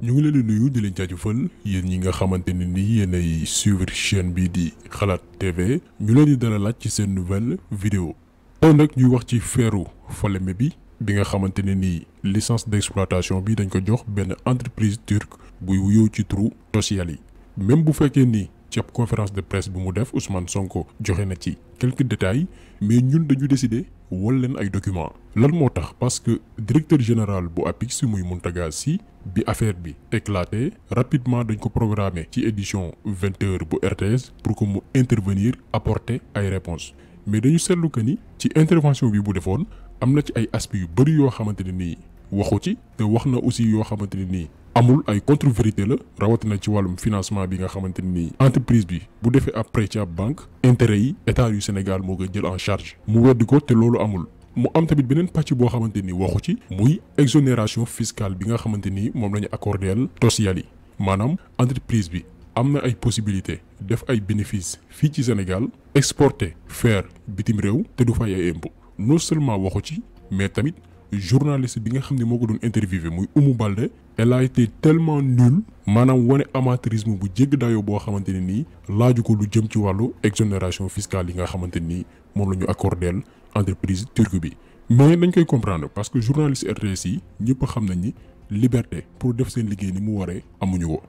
ñu ngi leen di nuyu di leen jaajëfal yéen ñi nga xamante ne ni yéenay suivre chaîne bi di xalaat TV ñu leen di dalal ci seen nouvelle vidéo tey nag ñuy wax ci feeru Falémé bi nga xamante ne ni licence d'exploitation bi dañ ko jox benn entreprise turque buy wuyoo ci turu Tosyali même bu fekkee ni ci ab conférence de presse bi mu def Ousmane Sonko joxe na ci quelques détails mais ñun dañu décider wal leen ay documents lan moo tax parce que directeur général bu APIX muy Mountaga Sy bi affaire bi éclaté rapidement dañ ko programmé ci édition 20h bu RTS pour que mu intervenir apporter ay réponses mais dañu seetlu que ni ci intervention bi bu defoon am na ci ay aspects yu bëri yoo xamante ne nii waxu ci te wax na aussi yoo xamante ne nii amul ay contre-vérité la rawatina ci wàllum financement bi nga xamante ne nii entreprise bi bu defee ab prêt ci ab banque intérêt yi état yu Sénégal moo koy jël en charge mu weddi ko te loolu amul. mu am tamit beneen pàcc boo xamante ni waxu ci muy exonération fiscale bi nga xamante ni moom la ñu accordeel Tosyali maanaam entreprise bi am na ay possibilité def ay bénéfices fii ci Sénégal exporter fer bitim réew te du fay ay impôt non seulement waxu ci mais tamit journaliste bi nga xam ne moo ko doon interviewé muy Oumou Baldé elle a été tellement nulle maanaam wane amateurisme bu jégg dayoo boo xamante ne nii laaju ko lu jëm ci wàllu exonération fiscale yi nga xamante ni moom la ñu accordeel entreprise turque bi mais dañ koy comprendre parce que journaliste RTS yi ñëpp xam nañ ni liberté pour def seen liggéey ni mu waree amuñu ko.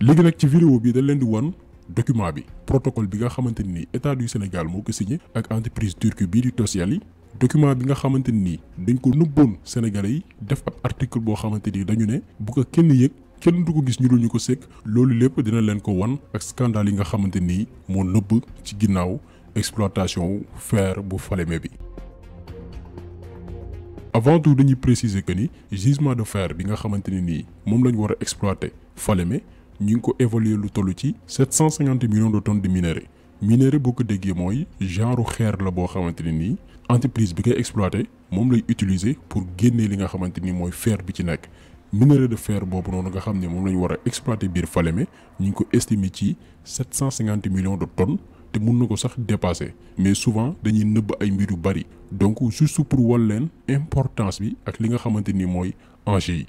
léegi nag ci vidéo bi dañ leen di wan document bi protocole bi nga xamante ni état du Sénégal moo ko signé ak entreprise turque bii di Tosyali document bi nga xamante ni dañ ko nëbboon Sénégalais yi def ab article boo xamante ni dañu ne bu ko kenn yëg kenn du ko gis ñu dul ñu ko sekk loolu lépp dina leen ko wan ak scandale yi nga xamante ni moo nëbb ci ginnaaw exploitation fer bu Falémé bi. avant tout dañuy préciser que ni gisement de fer bi nga xamante ni nii moom lañ war a exploiter Falémé ñu ngi ko évaluer lu toll ci 750 millions de tonnes de minerai boo ko déggee mooy genre xeer la boo xamante ni nii entreprise bi koy exploiter moom lay utiliser pour génnee li nga xamante ni mooy fer bi ci nekk. minerai de fer boobu noonu nga xam ne moom la ñu war a exploiter biir Falémé ñu ngi ko estimer ci 750 millions de tonnes te mun na ko sax dépasser mais souvent dañuy nëbb ay mbir yu bari donc juste pour wal leen importance bi ak li nga xamante ni mooy enjeu yi.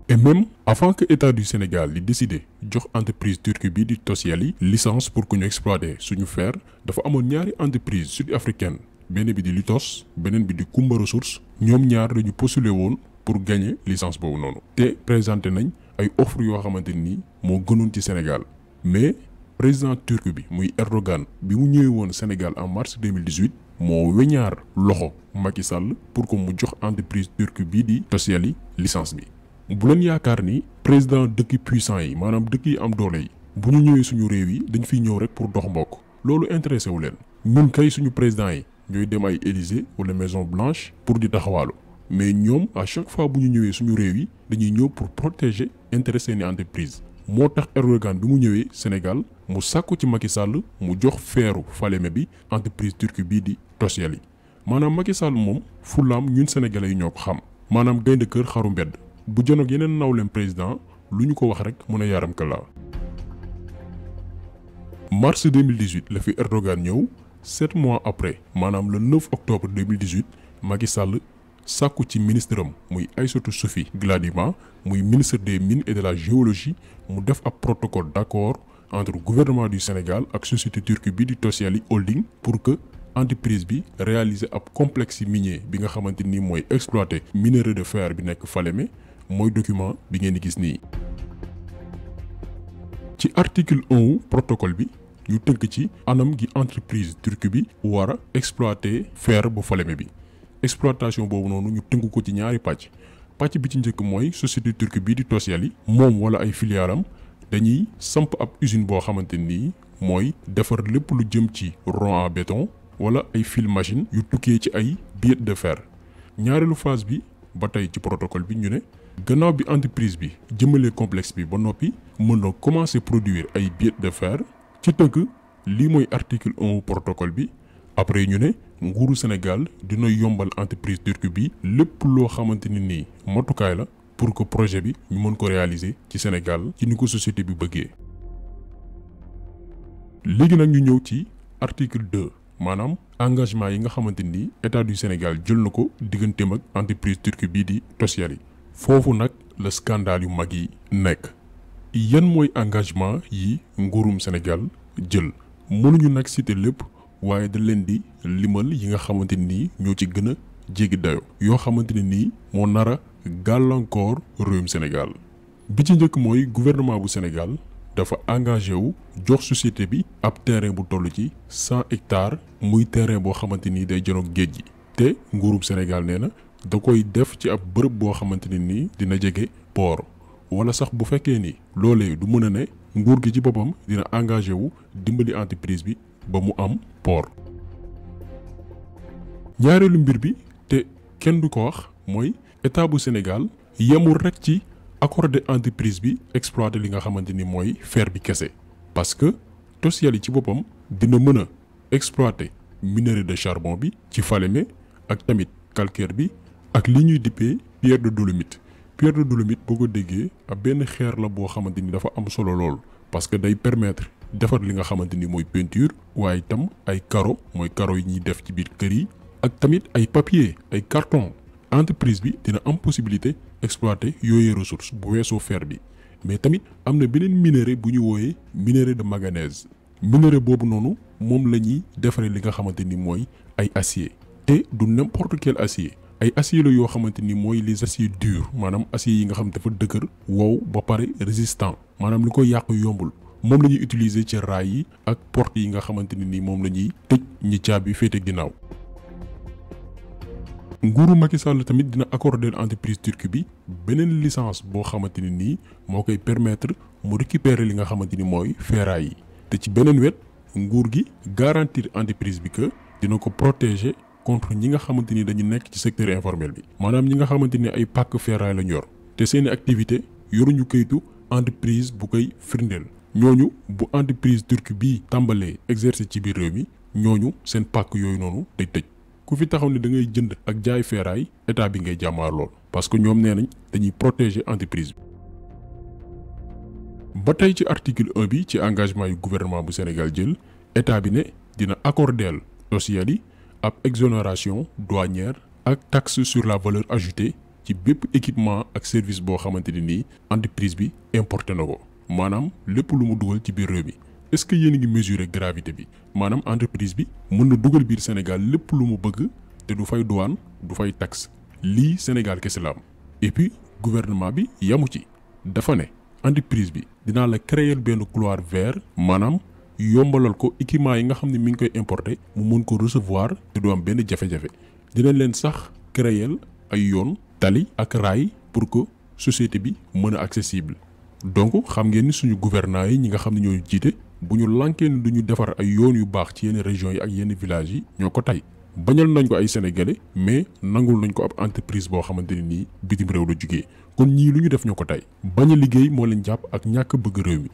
et même avant que état du Sénégal di décider jox entreprise turque bi di Tosyali licence pour que ñu exploiter suñu fer dafa amoon ñaari entreprise sud-africaine benn bi di Litos beneen bi di Kumba Ressources ñoom ñaar dañu postuler woon pour gagner licence boobu noonu te présenté nañ ay offre yoo xamante ni moo gënoon ci Sénégal mais président turc bi muy Erdogan bi mu ñëwee woon Sénégal en mars 2018 moo weñaar loxo Macky Sall pour que mu jox entreprise turque bii di Tosyali licence bi. bu leen yaakaar ni président dëkk puissant yi maanaam dëkk yi am doole yi bu ñu ñëwee suñu réew yi dañ fiy ñëw rek pour dox mbokk loolu intéressé wu leen ñun kay suñu président yi ñooy dem ay Élysée wala Maison Blanche pour di taxawaalu mais ñoom à chaque fois bu ñu ñëwee suñu réew yi dañuy ñëw pour protéger intérêt seeni entreprise moo tax Erdogan bi mu ñëwee Sénégal mu sàkku ci Macky Sall mu jox feeru Falémé bi entreprise turque bii di Tosyali maanaam Macky Sall moom fulaam ñun sénégalais yi ñoo ko xam maanaam gaynde kër xaru mbedd bu jënoog yeneen nawleem président lu ñu ko wax rek mën a yaaram ka la. mars 2018 la fi Erdogan ñëw 7 mois après maanaam le 9 octobre 2018 Macky Sall sàkku ci ministre am muy Aïssatou Sophie Gladima muy ministre des mines et de la géologie mu def ab protocole d'accord entre gouvernement du Sénégal ak société turque bi di Tosyali Holding pour que entreprise bi réaliser ab complexe minier bi nga xamante ni mooy exploiter minerai de fer bi nekk Falémé mooy document bi ngeen di gis nii. ci article 1 protocole bi ñu tënk ci anam gi entreprise turque bi war a exploiter fer bu Falémé bi exploitation boobu noonu ñu tënk ko ci ñaari pàcc bi ci njëkk mooy société turque bii di Tosyali moom wala ay filiaram dañuy samp ab usine boo xamante ni mooy defar lépp lu jëm ci rond en béton wala ay fil machine yu tukkee ci ay biais de fer. ñaareelu phase bi ba tey ci protocole bi ñu ne gannaaw bi entreprise bi jëmalee complexe bi ba noppi mën na commencer produire ay biais de fer ci tënk lii mooy article 1 protocole bi. après ñu ne nguuru Sénégal dina yombal entreprise turque bi lépp loo xamante ni nii matukaay la pour que projet bi ñu mën ko réaliser ci Sénégal ci ni ko société bi bëggee. léegi nag ñu ñëw ci article 2 maanaam engagement yi nga xamante ni état du Sénégal jël na ko digganteem ak entreprise turque bii di Tosyali foofu nag la scandale yu mag yi nekk. yan mooy engagement yi nguurum Sénégal jël mënuñu nag citer lépp waaye da leen di limal yi nga xamante ni ñoo ci gën a jéggi dayo yoo xamante ne nii moo nar a gàllankoor réewum Sénégal. bi ci njëkk mooy gouvernement bu Sénégal dafa engagé wu jox société bi ab terrain bu toll ci 100 hectares muy terrain boo xamante ni day janoog géej gi te nguurum Sénégal nee na da koy def ci ab bërëb boo xamante ne nii dina jege port wala sax bu fekkee ni loolee du mën a ne nguur gi ci boppam dina engagé wu dimbali entreprise bi ba mu am port. ñaareelu mbir bi te kenn du ko wax mooy état bu Sénégal yemul rek ci accordé entreprise bi exploiter li nga xamante ni mooy fer bi kese parce que Tosyali ci boppam dina mën a exploiter minerai de charbon bi ci Falémé ak tamit calcaire bi ak li ñuy dippee pierre de dolomite. pierre de dolomite boo ko déggee ab benn xeer la boo xamante ni dafa am solo lool parce que day permettre defar li nga xamante ni mooy peinture waaye itam ay carreaux mooy carreaux yi ñuy def ci biir kër yi ak tamit ay papier ay carton. entreprise bi dina am possibilité exploiter yooyee ressource bu weesoo fer bi mais tamit am na beneen minerai bu ñu wooyee minerai de manganèse. minerai boobu noonu moom la ñuy defaree li nga xamante ni mooy ay acier te du n'importe quel acier. ay acier la yoo xamante ni mooy les aciers durs maanaam acier yi nga xam dafa dëgër wow ba pare résistant maanaam li koy yàq yombul moom la ñuy utiliser ci raay yi ak porte yi nga xamante ne ni moom la ñuy tëj ñi caabi féete ginnaaw. nguuru Macky Sall tamit dina accorder entreprise turque bi beneen licence boo xamante ni nii moo koy permettre mu récupérer li nga xamante ni mooy ferraille yi te ci beneen wet nguur gi garantir entreprise bi que dina ko protéger contre ñi nga xamante ni dañu nekk ci secteur informel bi maanaam ñi nga xamante ni ay pàkk ferraille lañ yor te seeni activité yoruñu kayitu entreprise bu koy firndeel ñooñu bu entreprise turque bii tàmbalee exercer ci biir réew mi ñooñu seen pàkk yooyu noonu day tëj. ku fi taxaw ne da ngay jënd ak jaay ferraille état bi ngay jàmmaar lool parce que ñoom nee nañ dañuy protéger entreprise bi. ba tey ci article 1 bi ci engagement yu gouvernement bu Sénégal jël état bi ne dina accordeel Tosyali ab exonération douanière ak taxe sur la valeur ajoutée ci bépp équipement ak service boo xamante ni nii entreprise bi importé na ko maanaam lépp lu mu dugal ci biir réew mi. est-ce que yéen a ngi mesurer gravité bi maanaam entreprise bi mën na dugal biir Sénégal lépp lu mu bëgg te du fay douane du fay taxe lii Sénégal kese la am et puis gouvernement bi yamu ci dafa ne entreprise bi dinaa la créer benn couloir vert maanaam yombalal ko équipement yi nga xam ne mi ngi koy importer mu mën ko recevoir te du am benn jafe-jafe dinañ leen sax créer ay yoon tali ak raay pour que société bi mën a accessible donc xam ngeen ni suñu gouvernants yi ñi nga xam ne ñoo jiite. bu ñu lankee ni duñu defar ay yoon yu baax ci yenn régions yi ak yenn villages yi ñoo ko tey bañal nañ ko ay sénégalais mais nangul nañ ko ab entreprise boo xamante ne nii bitim réew la jugee kon ñii lu ñu def ñoo ko tey bañ a liggéey moo leen jàpp ak ñàkk bëgg réew mi.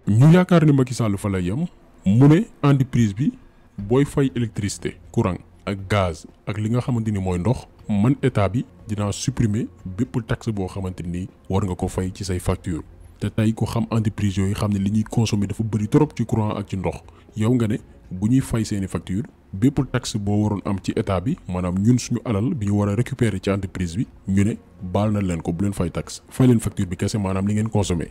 ñu yaakaar ne Macky Sall fa lay yem mu ne entreprise bi booy fay électricité courant ak gaz ak li nga xamante ni mooy ndox man état bi dinaa supprimer bépp taxe boo xamante ni war nga ko fay ci say facture te tey ko xam entreprise yooyu xam ne li ñuy consommer dafa bëri trop ci courant ak ci ndox yow nga ne bu ñuy fay seeni facture bépp taxe boo waroon am ci état bi maanaam ñun suñu alal bi ñu war a récupérer ci entreprise bi ñu ne baal na leen ko bu leen fay taxe fay leen facture bi kese maanaam li ngeen consommer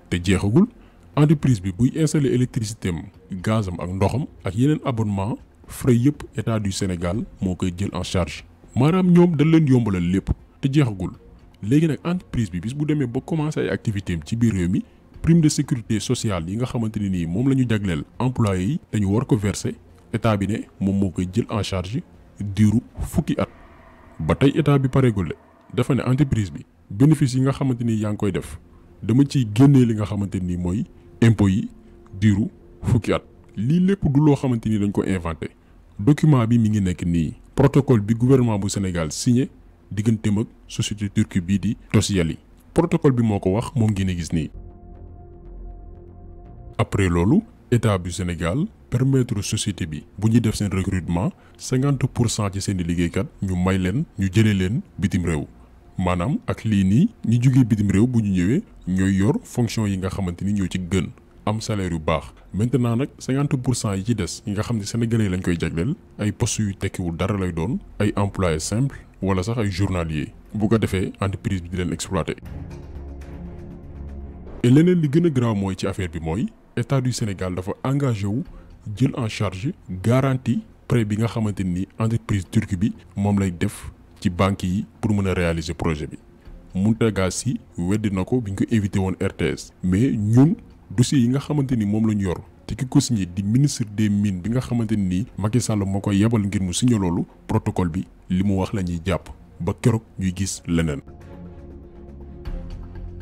te jeexagul entreprise bi buy installer électricité am gazam ak ndoxam ak yeneen abonnement frais yëpp état du Sénégal moo koy jël en charge maanaam ñoom dañ leen yombalal lépp te jeexagul. léegi nag entreprise bi bis bu demee ba commencé ay activité am ci biir réew mi prime de sécurité sociale yi nga xamante ne nii moom la ñu jagleel employés yi dañu war ko verser état bi ne moom moo koy jël en charge diiru fukki at. ba tey état bi pareegul dafa ne entreprise bi bénéfice yi nga xamante ni yaa ngi koy def dama ciy génnee li nga xamante ni mooy impôts yi diiru fukki at. lii lépp du loo xamante ni dañ ko inventé document bi mi ngi nekk nii protocole bi gouvernement bu Sénégal signé. digganteem ak société turque bii di Tosyali protocole bi moo ko wax moom ngeen gis nii. après loolu état du Sénégal permettre société bi bu ñuy def seen recrutement 50% ci seeni liggéeykat ñu may leen ñu jëlee leen bitim réew maanaam ak lii nii ñi jugee bitim réew bu ñu ñëwee ñooy yor fonction yi nga xamante ni ñoo ci gën am salaire yu baax maintenant nag 50% yi ci des yi nga xam ne sénégalais lañ koy jagleel ay postes yu tekkiwul dara lay doon ay employés simples wala sax ay journaliers bu ko defee entreprise bi di leen exploiter. et leneen li gën a graaw mooy ci affaire bi mooy état du Sénégal dafa engagé wu jël en charge garantie prêt bi nga xamante ni entreprise turque bi moom lay def ci banque yi pour mën a réaliser projet bi. Mountaga Sy weddi na ko bi ñu ko invité woon RTS. mais ñun dossier yi nga xamante ni moom la ñu yor te ki ko signé di ministre des mines bi nga xamante ni Macky Sall moo koy yebal ngir mu signé loolu protocole bi li mu wax la ñuy jàpp ba keroog ñuy gis leneen.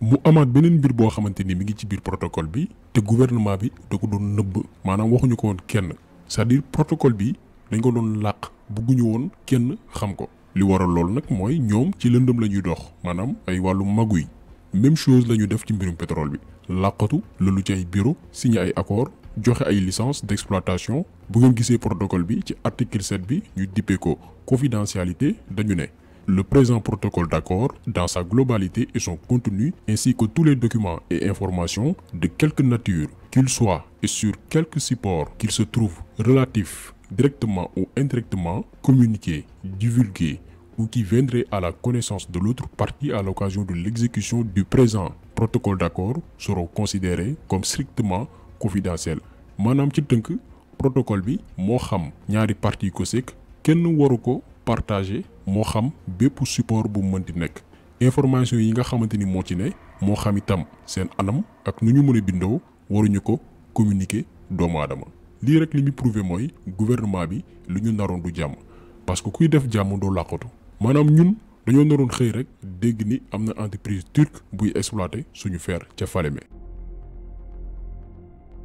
mu amaat beneen mbir boo xamante ni mi ngi ci biir protocole bi te gouvernement bi da ko doon nëbb maanaam waxuñu ko woon kenn c'est-à-dire protocole bi dañ ko doon làq bugguñu woon kenn xam ko. li waral loolu nag mooy ñoom ci lëndëm la ñuy dox maanaam ay wàllu magu yi même chose la ñu def ci mbirum pétrole bi làqatu loolu ci ay bureau signé ay accord joxe ay licence d'exploitation bu ngeen gisee protocole bi ci article 7 bi ñu dippee ko confidentialité dañu ne le présent protocole d'accord dans sa globalité et son contenu ainsi que tous les documents et informations de quelque nature qu'ils soient et sur quelque support qu'ils se trouvent relatifs directement ou indirectement communiqués, divulgués ou qui viendraient à la connaissance de l'autre partie à l'occasion de l'exécution du présent protocole d'accord seront considérés comme strictement confidentiels. Maanaam ci tënk protocole bi moo xam ñaari parties ko sekk kenn waru ko partager moo xam bépp support bu mënti nekk information yi nga xamante ni moo ci ne moo xam itam seen anam ak nu ñu mën a bindoo waruñu ko communiquer doomu aadama. lii rek li muy prouver mooy gouvernement bi lu ñu naroon du jàmm parce que kuy def jàmm doo làqatu maanaam ñun dañoo naroon xëy rek dégg ni am na entreprise turque buy exploiter suñu fer ca Falémé.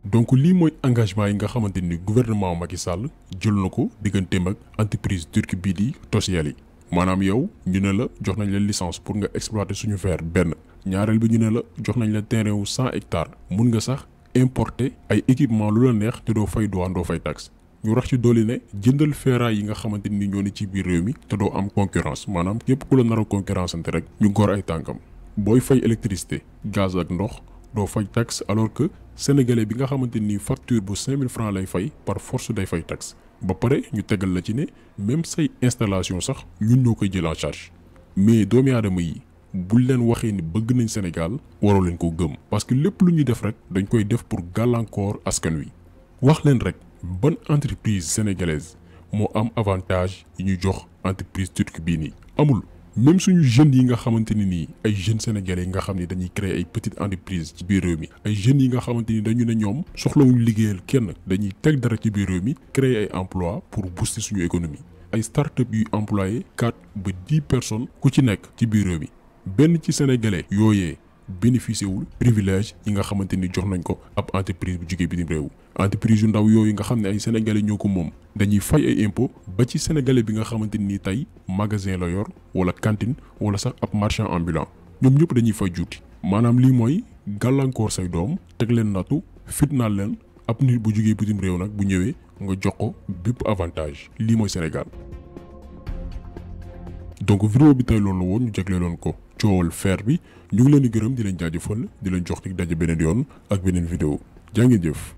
donc lii mooy engagement yi nga xamante ni gouvernement Macky Sall jël na ko digganteem ak entreprise turque bii di Tosyali yi maanaam yow ñu ne la jox nañ la licence pour nga exploiter suñu fer benn ñaareel bi ñu ne la jox nañ la terrain wu 100 hectares mun nga sax importer ay équipement lu la neex te doo fay douane doo fay taxe ñu rax ci dooli ne jëndal ferraille yi nga xamante ni ñoo ni ci biir réew mi te doo am concurrence maanaam képp ku la nar a concurrence ante rek ñu gor ay tànkam booy fay électricité gaz ak ndox doo fay taxe alors que sénégalais bi nga xamante ni facture bu 5000 francs lay fay par force day fay taxe ba pare ñu tegal la ci ne même say installation sax ñun ñoo koy jël en charge mais doomi aadama yi buñ leen waxee ni bëgg nañ Sénégal waroo leen ko gëm parce que lépp lu ñuy def rek dañ koy def pour gàllankoor askan wi wax leen rek ban entreprise sénégalaise moo am avantage yi ñu jox entreprise turque bii nii amul. même suñu jeunes yi nga xamante ni nii ay jeunes sénégalais yi nga xam ne dañuy créer ay petites entreprises ci biir réew mi ay jeunes yi nga xamante ni dañu ne ñoom soxlawuñu liggéeyal kenn dañuy teg dara ci biir réew mi créer ay emploi pour booster suñu économie ay start-up yuy employé 4 ba 10 personnes ku ci nekk ci biir réew mi benn ci sénégalais yooyee bénéficié wul privilège yi nga xamante ni jox nañ ko ab entreprise bu jugee bitim réew entreprise yu ndaw yooyu nga xam ne ay sénégalais ñoo ko moom dañuy fay ay impôt ba ci sénégalais bi nga xamante ni tey magasin la yor wala cantine wala sax ab marchand ambulant ñoom ñëpp dañuy fay juuti maanaam lii mooy gàllankoor say doom teg leen nattu fitnaal leen ab nit bu jugee bitim réew nag bu ñëwee nga jox ko bépp avantage lii mooy Sénégal. donc vidéo bi tey loolu la woon ñu jagleeloon ko coowal fer bi ñu ngi leen di gërëm di leen jaajëfal di leen jox dig daje beneen yoon ak beneen vidéo jaa ngeen jëf.